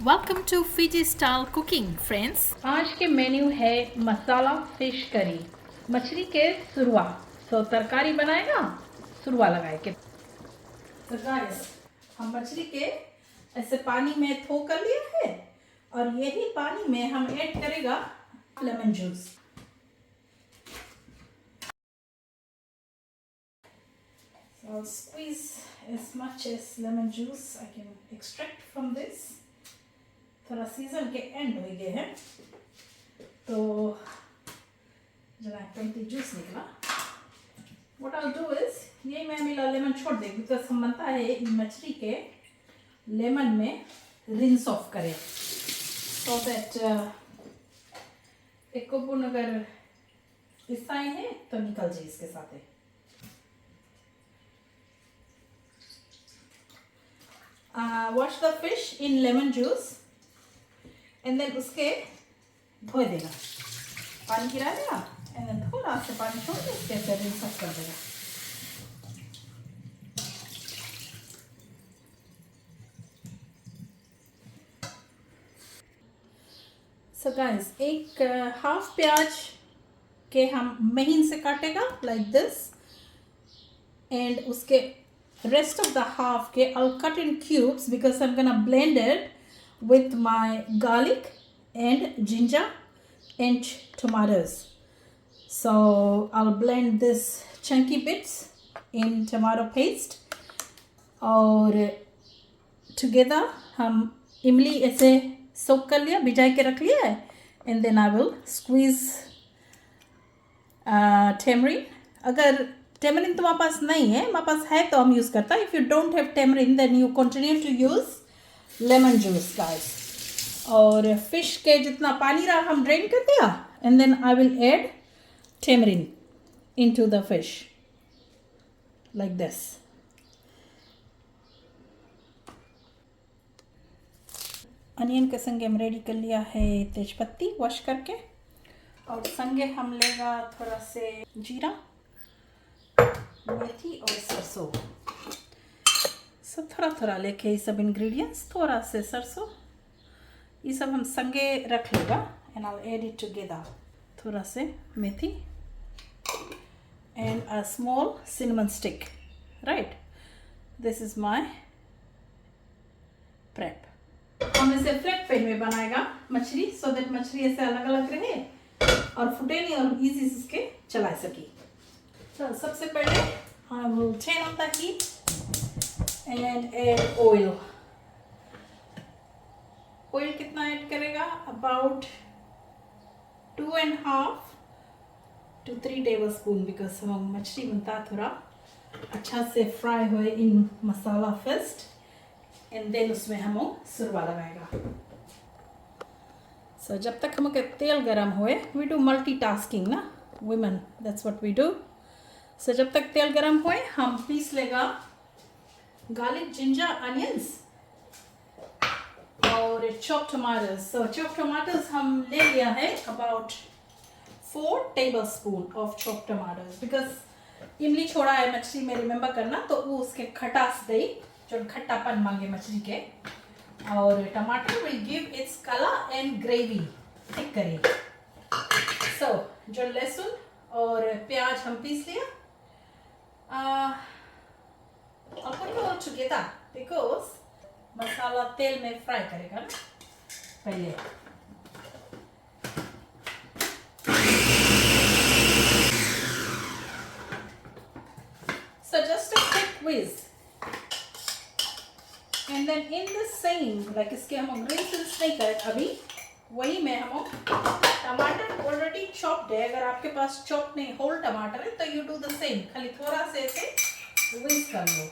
Welcome to Fiji Style Cooking, friends. आज के menu है मसाला फिश करी, मछली के सुरवा। तो तरकारी बनाएगा सुरवा लगाए के। तो गाइस, हम मछली के ऐसे पानी में धो कर लिया है और यही पानी में हम ऐड करेगा lemon juice. So I'll squeeze as much as lemon juice I can extract from this. थोड़ा सीजन के एंड हो गए हैं तो जरा कमती जूस निकला। What I'll do is ये मैं मिला लेमन छोड़ देंगे बिकॉज हम बनता है मछली के लेमन में रिंस ऑफ करें सो दैट एक कोपुन अगर इसाई है तो निकल जाए इसके साथ है। Wash the fish in lemon juice and then उसके धो देगा, पानी गिरा देगा एंड देन थोड़ा से पानी छोड़ के उसके अंदर रिंस ऑफ कर देगा। सो गाइस, एक हाफ प्याज के हम महीन से काटेगा लाइक दिस एंड उसके रेस्ट ऑफ द हाफ के I'll cut in cubes because I'm gonna blend it with my garlic and ginger and tomatoes. So I'll blend this chunky bits in tomato paste और together हम इमली ऐसे सोक कर लिया, भिजा के रख लिया है and then I will squeeze tamarind. अगर tamarind तुम्हारे पास नहीं है, मेरे पास है तो हम यूज़ करता है। If you don't have tamarind then you continue to use lemon juice guys. और फिश के जितना पानी रहा हम ड्रेन कर दिया and then I will add tamarind into the fish like this. Onion के संगे हम रेडी कर लिया है तेजपत्ती वॉश करके और संगे हम लेगा थोड़ा से जीरा, मेथी और सरसों। सब थोड़ा थोड़ा लेके ये सब इंग्रेडिएंट्स, थोड़ा से सरसों, ये सब हम संगे रख लेगा and I will add it together. थोड़ा से मेथी and a small cinnamon stick, right. This is my prep. हम इसे फ्लैट पैन में बनाएगा मछली सो दैट मछली ऐसे अलग अलग रहे और फुटे नहीं और इजी इसके चला सकी। तो सबसे पहले I will turn on the heat and add oil. Oil कितना ऐड करेगा? About 2.5 to 3 tablespoon because हम मछली बनता थोड़ा अच्छा से फ्राई हुए इन मसाला फर्स्ट एंड देन उसमें हम सुरवा लगाएगा। So जब तक हम तेल गरम हुए, we do multitasking ना women, that's what we do. So जब तक तेल गरम हुए हम पीस लेगा garlic, ginger, onions और chopped tomatoes. So chopped tomatoes हम ले लिया है about 4 tablespoon of chopped tomatoes because इमली छोड़ा है मछली में, रिमेंबर करना, तो वो उसके खटास दे जो खट्टापन मांगे मछली के। और टमाटर will give its color and gravy thick करेगी। So जो लहसुन और प्याज हम पीस लिया I'll put it all together because मसाला तेल में फ्राई करेगा ना पहले। So just a quick whiz and then in the same like इसके हम rinses नहीं कर अभी, वही में हम टमाटर ऑलरेडी चॉप्ड है। अगर आपके पास चॉप नहीं होल टमाटर है तो यू डू द सेम, खाली थोड़ा से ऐसे whiz कर लो।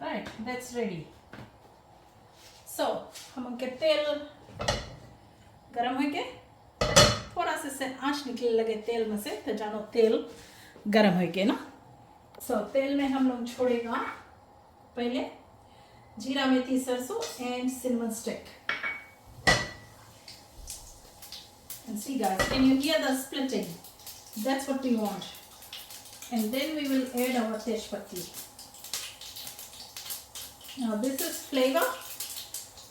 Right, that's ready. So हम उनके तेल गरम हो गए, थोड़ा से आंच निकलने लगे तेल में से तो जानो तेल गरम हो गए ना। So तेल में हम लोग छोड़ेगा पहले जीरा, मेथी, सरसों and cinnamon stick. And see guys, can you hear the splitting? That's what we want. And then we will add our tejpatti. Now this is flavor.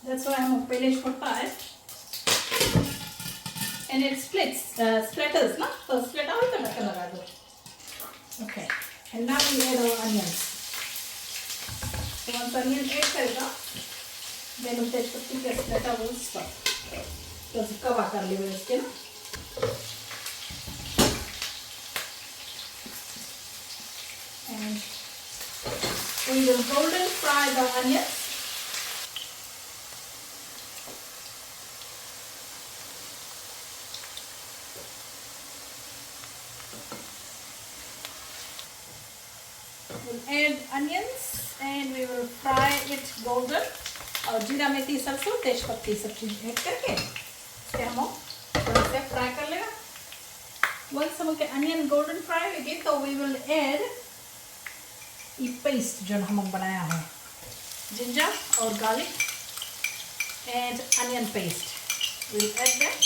That's why हम पहले छोड़ता है. And it splatters, ना? तो splatter हो तो ढक्कन लगा दो. Okay. And now we add our onions. So once onion add करेगा, then हम तेजपत्ती के splatter will stop. तो कवा कर लियो इसके ना. And we will golden fry the onions. We'll add onions and we will fry it golden. और जीरा मेथी सरसों तेजपत्ती सब चीज ऐड करके इसे हम थोड़ा सा फ्राई कर लेगा. Once हम के अनियन गोल्डन फ्राई हो गए तो we will add ये पेस्ट जो हम बनाया है, जिंजर और garlic and onion paste. We will add that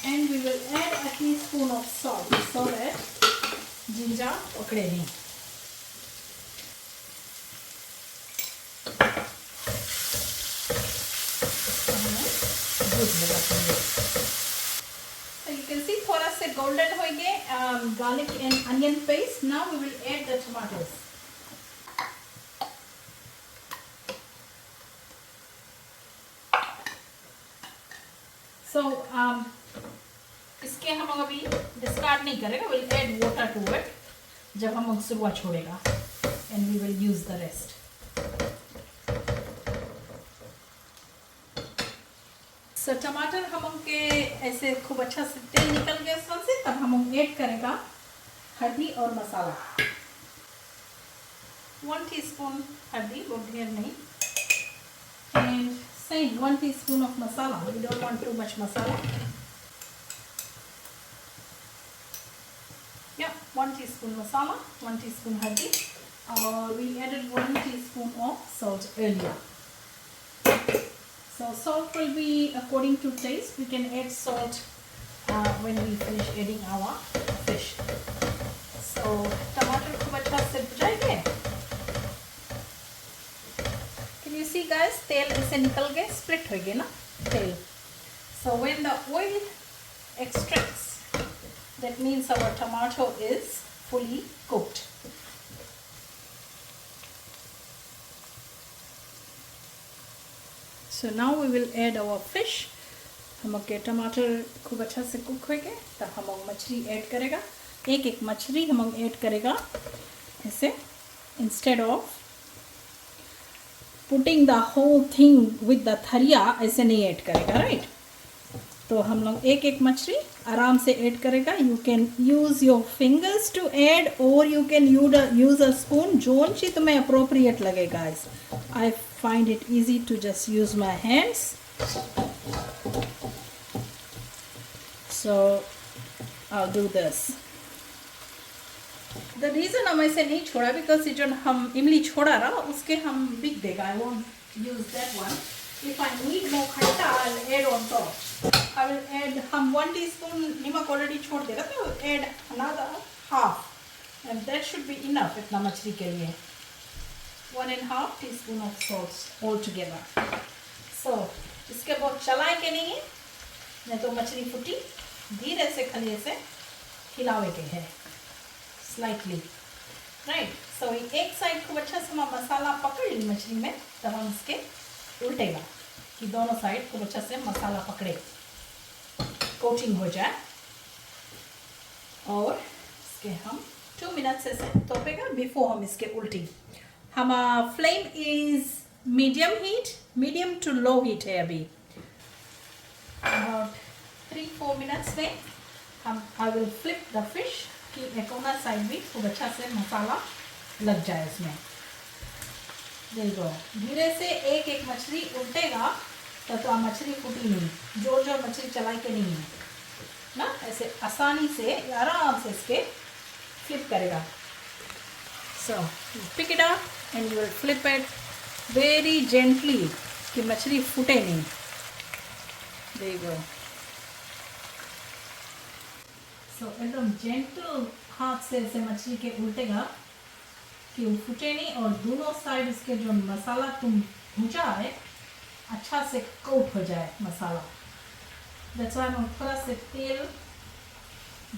and we will add a teaspoon of salt so that ginger पकड़े नहीं. So you can see थोड़ा से golden हो गए garlic and onion paste. Now we will add the tomatoes. So इसके हम अभी discard नहीं करेगा. We'll add water to it जब हम शुरुआत छोड़ेगा and we will use the rest. So टमाटर हम के ऐसे खूब अच्छा से तेल निकल गया इसमें से, तब हम ऐड करेगा हल्दी और मसाला. 1 teaspoon हल्दी, बहुत ढेर नहीं. And same 1 teaspoon of masala. We don't want too much masala. Yeah, 1 teaspoon masala, 1 teaspoon haldi. We added 1 teaspoon of salt earlier. So salt will be according to taste. We can add salt when we finish adding our fish. So टमाटर खूब अच्छा से भुजाएंगे. Can you see guys? तेल ऐसे निकल गए, split हो गए ना तेल. So when the oil extracts, that means our tomato is fully cooked. So now we will add our fish. हम के टमाटर खूब अच्छा से कुक हो गए, तब हम मछली ऐड करेगा. एक एक मछली हम ऐड करेगा ऐसे, instead of putting the whole thing with the थरिया ऐसे नहीं ऐड करेगा, राइट? तो हम लोग एक एक मछली आराम से ऐड करेगा. You can use your fingers to add और you can use a spoon, जोन सी तुम्हें अप्रोप्रिएट लगेगा. I find it easy to just use my hands. So I do this. The reason हम ऐसे नहीं छोड़ा बिकॉज ये जो हम इमली छोड़ा रहा उसके हम बिक देगा. I won't use that one. If I need more khatta I will add on top. I will add हम 1 teaspoon नमक ऑलरेडी छोड़ देगा, तो add another half and that should be enough इतना मछली के लिए. 1.5 teaspoon of salt all together. So इसके बहुत चलाए के नहीं है, नहीं तो मछली फुटी. धीरे से खाली ऐसे हिलावे के है स्लाइटली, राइट? सो एक साइड खूब अच्छा से मसाला पकड़ ली मछली में, तब हम इसके उल्टेगा कि दोनों साइड खूब अच्छा से मसाला पकड़े, कोटिंग हो जाए. और इसके हम 2 मिनट्स ऐसे तोपेगा बिफोर हम इसके उल्टी. हम flame is medium to low heat है अभी. अबाउट 3-4 मिनट्स में हम I will flip the fish कि एक कोना साइड भी खूब अच्छा से मसाला लग जाए इसमें. देखो धीरे से एक एक मछली उल्टेगा तो मछली फूटी नहीं, जोर जोर मछली चला के नहीं है ना. ऐसे आसानी से आराम से इसके फ्लिप करेगा. So pick it up and you will flip it very gently कि मछली फूटे नहीं. देखो सो एकदम जेंटल हाथ से ऐसे मछली के उल्टेगा कि वो फूटे नहीं और दोनों साइड इसके जो मसाला तुम भूजा है अच्छा से कोट हो जाए मसाला। दैट्स व्हाई मैं थोड़ा से तेल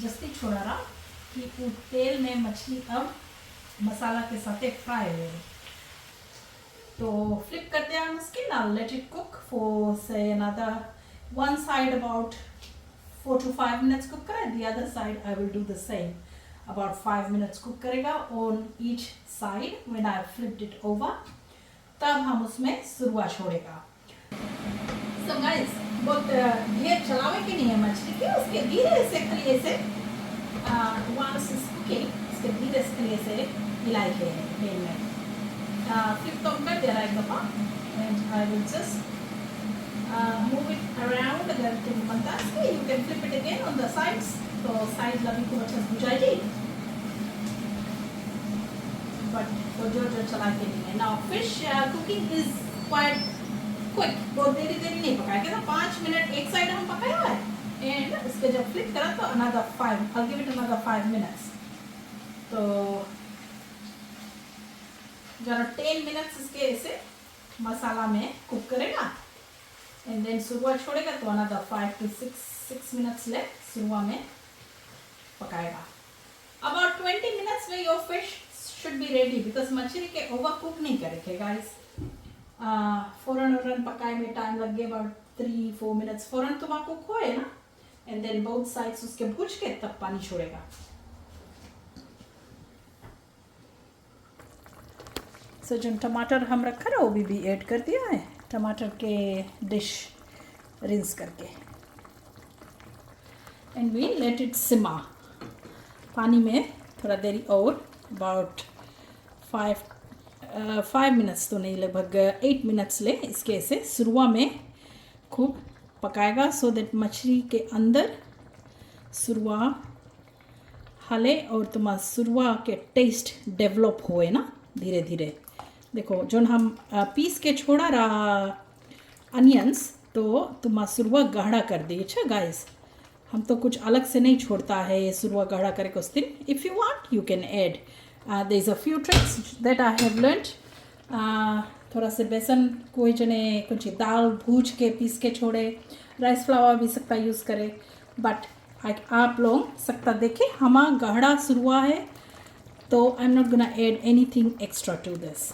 जस्ती छोड़ा रहा कि वो तेल में मछली अब मसाला के साथ फ्राई हो। तो फ्लिप करते हैं हम उसकी ना, लेट इट कुक फॉर से another one side about 4 to 5 minutes cook करें, the other side I will do the same about 5 minutes cook करेगा on each side when I flipped it over. तब हम उसमें सुरुआ छोड़ेगा। सो गाइस बहुत ढेर चलावे की नहीं है मछली के, उसके धीरे से खाली ऐसे वंस इज कुकिंग उसके धीरे से खाली ऐसे हिलाई के तेल में फ्लिप तो कर दे रहा है एक दफ़ा and I will just move it around अगर तुम बनता है you can flip it again on the sides, तो साइड लगी को अच्छा से बुझाएगी बट वो जो चला के नहीं है। Now fish cooking is quite quick, बहुत देरी नहीं पकाएंगे ना, 5 मिनट एक साइड हम पकाया हुआ है एंड इसके जब फ्लिप करा तो another 5, I'll give it another 5 minutes। तो जरा 10 मिनट्स इसके ऐसे मसाला में कुक करेगा एंड देन सुरुआ छोड़ेगा तो अनदर 5 to 6 मिनट्स ले सुरुआ में पकाएगा। अबाउट 20 मिनट्स में your fish should be ready because मछली के ओवर कुक नहीं करेंगे गाइस। फौरन पकाए में टाइम लग गया अबाउट 3-4 मिनट्स, फौरन तो कुक होए ना एंड देन बोथ साइड्स उसके भूज के तब पानी छोड़ेगा। सो जो टमाटर हम रखा ना वो भी ऐड कर दिया है, टमाटर के डिश रिंस करके एंड वी लेट इट सिमा पानी में थोड़ा देरी और अबाउट 5 मिनट्स तो नहीं लगभग 8 मिनट्स ले इसके ऐसे सुरुआ में खूब पकाएगा सो दैट मछली के अंदर सुरुआ हले और तुम्हारा सुरुआ के टेस्ट डेवलप होए ना धीरे धीरे। देखो जो हम पीस के छोड़ा रहा अनियंस तो तुम्हारा सुरुआ गाढ़ा कर दी। अच्छा गाइस हम तो कुछ अलग से नहीं छोड़ता है ये सुरुआ गाढ़ा करके उस दिन। If you want you can add there is a few tricks that I have learned. थोड़ा से बेसन कोई जने कुछ दाल भूज के पीस के छोड़े, राइस फ्लावर भी सकता यूज़ करे बट आप लोग सकता देखे हमारा गाढ़ा सुरुआ है तो I am not gonna add anything extra to this.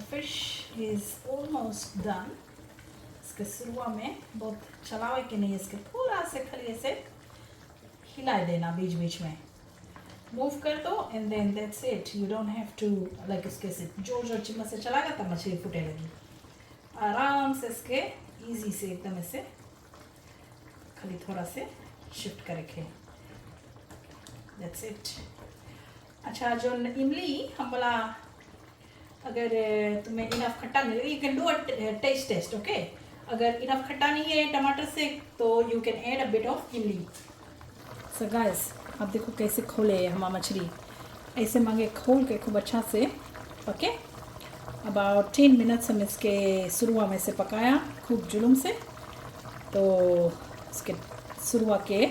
Fish is almost done. इसके सुरुआ में बहुत चलावे के नहीं, इसके थोड़ा से खाली ऐसे हिलाए देना बीच बीच में, मूव कर दो and then that's it. You don't have to like उसके से जोर चिम्मच से चलाएगा तब मछली फूटे लगी। आराम से इसके इजी से एकदम ऐसे खाली थोड़ा से शिफ्ट करके दैट्स इट। अच्छा जो इमली हम बोला अगर तुम्हें इनफ खट्टा नहीं लगे you can do a taste okay. अगर इनफ खट्टा नहीं है टमाटर से तो you can add a bit of imli. So guys आप देखो कैसे खोले हमारा मछली, ऐसे मांगे खोल के खूब अच्छा से पके। अबाउट 10 मिनट्स हम इसके सुरुआ में से पकाया खूब जुलूम से तो इसके सुरुआ के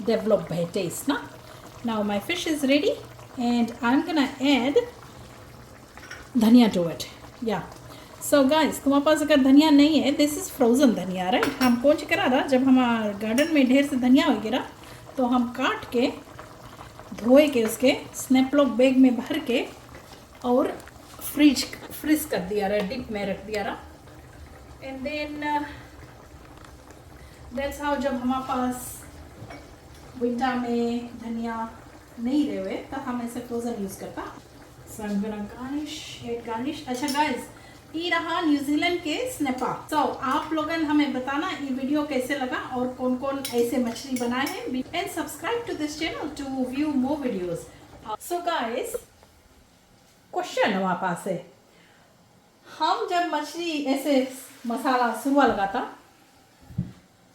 डेवलप है टेस्ट ना। Now my fish is ready and I am gonna add धनिया टू इट। या सो गाइस तुम्हारे पास अगर धनिया नहीं है दिस इज़ फ्रोज़न धनिया राइट। हम कौन करा रहा जब हमारे गार्डन में ढेर से धनिया वगैरह तो हम काट के धोए के उसके स्नैपलॉक बैग में भर के और फ्रीज कर दिया रहा, डिप में रख दिया रहा एंड देन दैट्स हाउ जब हमारे पास विंटर में धनिया नहीं रहे हुए तो हम ऐसे फ्रोज़न यूज़ करता। So I'm gonna garnish। अच्छा गाइस ये रहा न्यूजीलैंड के स्नैपा। तो आप लोगन हमें बताना ये वीडियो कैसे लगा और कौन कौन ऐसे मछली बनाए हैं and subscribe to this channel to view more videos. So guys question हमारे पास है, हम जब मछली ऐसे मसाला सुरुआ लगाता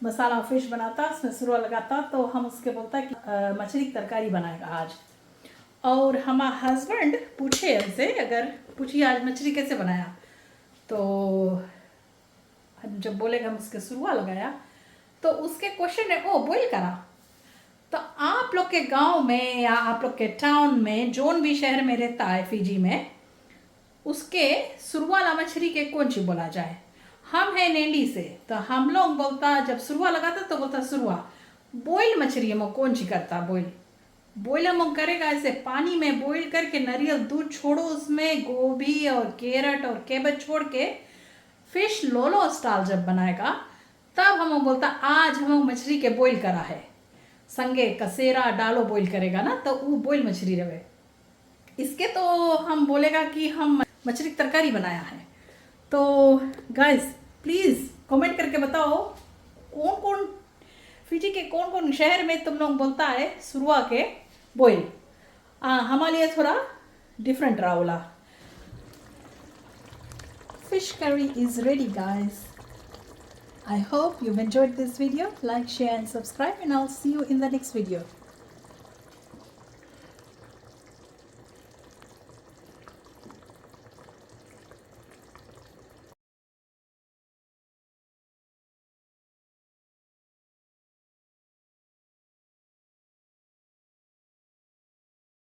मसाला फिश बनाता उसमें सुरुआ लगाता तो हम उसके बोलता कि मछली की तरकारी बनाएगा आज। और हमारा हस्बैंड पूछे हमसे अगर पूछिए आज मछली कैसे बनाया तो जब बोलेगा हम उसके सुरुआ लगाया तो उसके क्वेश्चन है ओ बॉईल करा। तो आप लोग के गांव में या आप लोग के टाउन में जोन भी शहर में रहता है फिजी में, उसके सुरुआ ला मछली के कौन सी बोला जाए। हम है नेंडी से, तो हम लोग बोलता जब सुरुआ लगाता तो बोलता सुरुआ। बॉईल मछली हम कौन सी करता बॉईल हम करेगा ऐसे पानी में बॉईल करके नारियल दूध छोड़ो, उसमें गोभी और कैरेट और केबज छोड़ के फिश लोलो स्टाइल जब बनाएगा तब हम बोलता आज हम मछली के बॉईल करा है। संगे कसेरा डालो बॉईल करेगा ना तो वो बॉईल मछली रहे। इसके तो हम बोलेगा कि हम मछली की तरकारी बनाया है। तो गाइस प्लीज़ कमेंट करके बताओ कौन कौन फिजी के कौन कौन शहर में तुम लोग बोलता है सुरुआ के बॉईल। हमारे लिए थोड़ा डिफरेंट रहा। Fish curry is ready, guys. I hope you've enjoyed this video. Like, share and subscribe, and I'll see you in the next video.